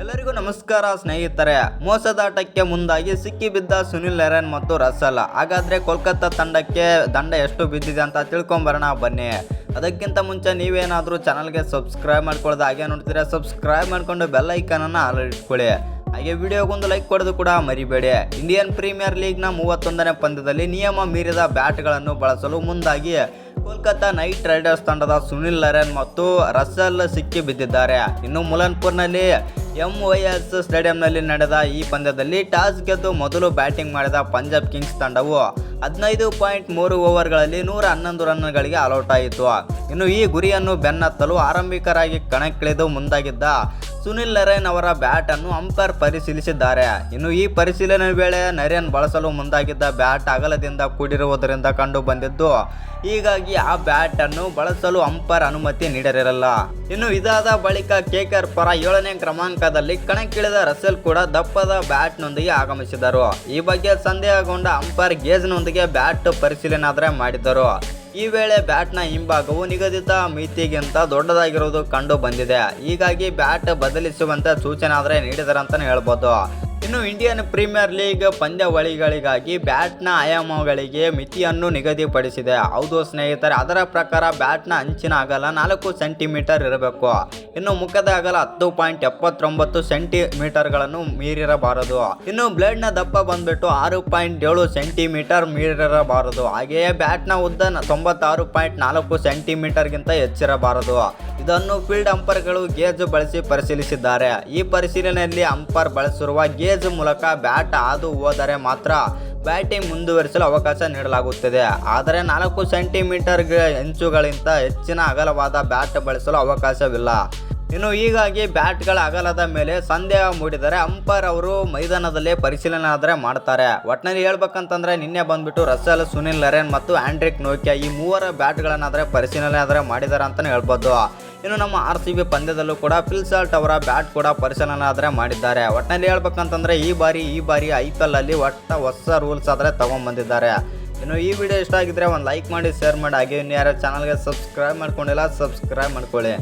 ಎಲ್ಲರಿಗೂ ನಮಸ್ಕಾರ ಸ್ನೇಹಿತರೆ. ಮೋಸದಾಟಕ್ಕೆ ಮುಂದಾಗಿ ಸಿಕ್ಕಿಬಿದ್ದ ಸುನಿಲ್ ನರೇನ್ ಮತ್ತು ರಸಲ್. ಹಾಗಾದ್ರೆ ಕೋಲ್ಕತ್ತಾ ತಂಡಕ್ಕೆ ದಂಡ ಎಷ್ಟು ಬಿದ್ದಿದೆ ಅಂತ ತಿಳ್ಕೊಂಬರೋಣ ಬನ್ನಿ. ಅದಕ್ಕಿಂತ ಮುಂಚೆ ನೀವೇನಾದರೂ ಚಾನಲ್ಗೆ ಸಬ್ಸ್ಕ್ರೈಬ್ ಮಾಡ್ಕೊಳ್ಳೋದು ಹಾಗೆ ನೋಡ್ತೀರಾ, ಸಬ್ಸ್ಕ್ರೈಬ್ ಮಾಡ್ಕೊಂಡು ಬೆಲ್ ಐಕಾನನ್ನು ಆಲ್ ಇಟ್ಕೊಳ್ಳಿ. ಹಾಗೆ ವಿಡಿಯೋಗೊಂದು ಲೈಕ್ ಕೊಡೋದು ಕೂಡ ಮರಿಬೇಡಿ. ಇಂಡಿಯನ್ ಪ್ರೀಮಿಯರ್ ಲೀಗ್ನ 31ನೇ ಪಂದ್ಯದಲ್ಲಿ ನಿಯಮ ಮೀರಿದ ಬ್ಯಾಟ್ಗಳನ್ನು ಬಳಸಲು ಮುಂದಾಗಿ ಕೋಲ್ಕತ್ತಾ ನೈಟ್ ರೈಡರ್ಸ್ ತಂಡದ ಸುನಿಲ್ ನರೇನ್ ಮತ್ತು ರಸಲ್ ಸಿಕ್ಕಿ ಬಿದ್ದಿದ್ದಾರೆ. ಇನ್ನು ಮುಲನ್ಪುರ್ನಲ್ಲಿ MYS ಸ್ಟೇಡಿಯಂನಲ್ಲಿ ನಡೆದ ಈ ಪಂದ್ಯದಲ್ಲಿ ಟಾಸ್ ಗೆದ್ದು ಮೊದಲು ಬ್ಯಾಟಿಂಗ್ ಮಾಡಿದ ಪಂಜಾಬ್ ಕಿಂಗ್ಸ್ ತಂಡವು 15.3 ಓವರ್ಗಳಲ್ಲಿ 111 ರನ್ಗಳಿಗೆ ಆಲ್ಔಟ್ ಆಯಿತು. ಇನ್ನು ಈ ಗುರಿಯನ್ನು ಬೆನ್ನತ್ತಲು ಆರಂಭಿಕರಾಗಿ ಕಣಕ್ಕಿಳಿದು ಮುಂದಾಗಿದ್ದ ಸುನಿಲ್ ನರೇನ್ ಅವರ ಬ್ಯಾಟ್ ಅನ್ನು ಅಂಪೈರ್ ಪರಿಶೀಲಿಸಿದ್ದಾರೆ. ಇನ್ನು ಈ ಪರಿಶೀಲನೆ ವೇಳೆ ನರೇನ್ ಬಳಸಲು ಮುಂದಾಗಿದ್ದ ಬ್ಯಾಟ್ ಅಗಲದಿಂದ ಕೂಡಿರುವುದರಿಂದ ಕಂಡು ಬಂದಿದ್ದು, ಹೀಗಾಗಿ ಆ ಬ್ಯಾಟ್ ಅನ್ನು ಬಳಸಲು ಅಂಪೈರ್ ಅನುಮತಿ ನೀಡಿರಲಿಲ್ಲ. ಇನ್ನು ಇದಾದ ಬಳಿಕ KKR ಪರ 7ನೇ ಕ್ರಮಾಂಕದಲ್ಲಿ ಕಣಕ್ಕಿಳಿದ ರಸೆಲ್ ಕೂಡ ದಪ್ಪದ ಬ್ಯಾಟ್ನೊಂದಿಗೆ ಆಗಮಿಸಿದರು. ಈ ಬಗ್ಗೆ ಸಂದೇಹಗೊಂಡ ಅಂಪೈರ್ ಗೇಜ್ನೊಂದಿಗೆ ಬ್ಯಾಟ್ ಪರಿಶೀಲನೆ ಮಾಡಿದರು. ಈ ವೇಳೆ ಬ್ಯಾಟ್ನ ಹಿಂಭಾಗವು ನಿಗದಿತ ಮಿತಿಗಿಂತ ದೊಡ್ಡದಾಗಿರುವುದು ಕಂಡು ಬಂದಿದೆ. ಹೀಗಾಗಿ ಬ್ಯಾಟ್ ಬದಲಿಸುವಂತೆ ಸೂಚನೆ ನೀಡಿದರಂತಲೇ ಹೇಳ್ಬೋದು. ಇನ್ನು ಇಂಡಿಯನ್ ಪ್ರೀಮಿಯರ್ ಲೀಗ್ ಪಂದ್ಯಾವಳಿಗಳಿಗಾಗಿ ಬ್ಯಾಟ್ನ ಆಯಾಮಗಳಿಗೆ ಮಿತಿಯನ್ನು ನಿಗದಿಪಡಿಸಿದೆ. ಹೌದು ಸ್ನೇಹಿತರೆ, ಅದರ ಪ್ರಕಾರ ಬ್ಯಾಟ್ನ ಅಂಚಿನ ಅಗಲ 4 ಸೆಂಟಿಮೀಟರ್ ಇರಬೇಕು. ಇನ್ನು ಮುಖದ ಅಗಲ 10.79 ಸೆಂಟಿಮೀಟರ್ಗಳನ್ನು ಮೀರಿರಬಾರದು. ಇನ್ನು ಬ್ಲೇಡ್ನ ದಪ್ಪ ಬಂದ್ಬಿಟ್ಟು 6.7 ಸೆಂಟಿಮೀಟರ್ ಮೀರಿರಬಾರದು. ಹಾಗೆಯೇ ಬ್ಯಾಟ್ನ ಉದ್ದ 96.4 ಸೆಂಟಿಮೀಟರ್ಗಿಂತ ಹೆಚ್ಚಿರಬಾರದು. ಇದನ್ನು ಫೀಲ್ಡ್ ಅಂಪೈರ್ಗಳು ಗೇಜ್ ಬಳಸಿ ಪರಿಶೀಲಿಸಿದ್ದಾರೆ. ಈ ಪರಿಶೀಲನೆಯಲ್ಲಿ ಅಂಪೈರ್ ಬಳಸಿರುವ ಗೇಜ್ ಮೂಲಕ ಬ್ಯಾಟ್ ಹಾದು ಹೋದರೆ ಮಾತ್ರ ಬ್ಯಾಟಿಂಗ್ ಮುಂದುವರಿಸಲು ಅವಕಾಶ ನೀಡಲಾಗುತ್ತದೆ. ಆದರೆ 4 ಸೆಂಟಿಮೀಟರ್ ಇಂಚುಗಳಿಗಿಂತ ಹೆಚ್ಚಿನ ಅಗಲವಾದ ಬ್ಯಾಟ್ ಬಳಸಲು ಅವಕಾಶವಿಲ್ಲ. ಇನ್ನು ಹೀಗಾಗಿ ಬ್ಯಾಟ್ಗಳ ಅಗಲದ ಮೇಲೆ ಸಂದೇಹ ಮೂಡಿದರೆ ಅಂಪೈರ್ ಅವರು ಮೈದಾನದಲ್ಲೇ ಪರಿಶೀಲನೆ ಮಾಡ್ತಾರೆ. ಒಟ್ಟಿನಲ್ಲಿ ಹೇಳ್ಬೇಕಂತಂದ್ರೆ ನಿನ್ನೆ ಬಂದ್ಬಿಟ್ಟು ರಸೆಲ್, ಸುನಿಲ್ ನರೇನ್ ಮತ್ತು ಆಂಡ್ರಿಕ್ ನೋಕಿಯಾ ಈ ಮೂವರ ಬ್ಯಾಟ್ಗಳನ್ನಾದರೆ ಪರಿಶೀಲನೆ ಮಾಡಿದ್ದಾರೆ ಅಂತಲೇ ಹೇಳ್ಬೋದು. ಇನ್ನು ನಮ್ಮ RCB ಪಂದ್ಯದಲ್ಲೂ ಕೂಡ ಫಿಲ್ ಸಾಲ್ಟ್ ಅವರ ಬ್ಯಾಟ್ ಕೂಡ ಪರಿಶೀಲನೆ ಮಾಡಿದ್ದಾರೆ. ಒಟ್ಟಿನಲ್ಲಿ ಹೇಳ್ಬೇಕಂತಂದ್ರೆ ಈ ಬಾರಿ IPL ಅಲ್ಲಿ ಹೊಸ ರೂಲ್ಸ್ ತಗೊಂಡ್ಬಂದಿದ್ದಾರೆ. ಇನ್ನು ಈ ವಿಡಿಯೋ ಇಷ್ಟ ಆಗಿದ್ರೆ ಒಂದು ಲೈಕ್ ಮಾಡಿ, ಶೇರ್ ಮಾಡಿ. ಹಾಗೆ ಇನ್ನು ಯಾರು ಚಾನಲ್ಗೆ ಸಬ್ಸ್ಕ್ರೈಬ್ ಮಾಡ್ಕೊಂಡಿಲ್ಲ ಸಬ್ಸ್ಕ್ರೈಬ್ ಮಾಡ್ಕೊಳ್ಳಿ.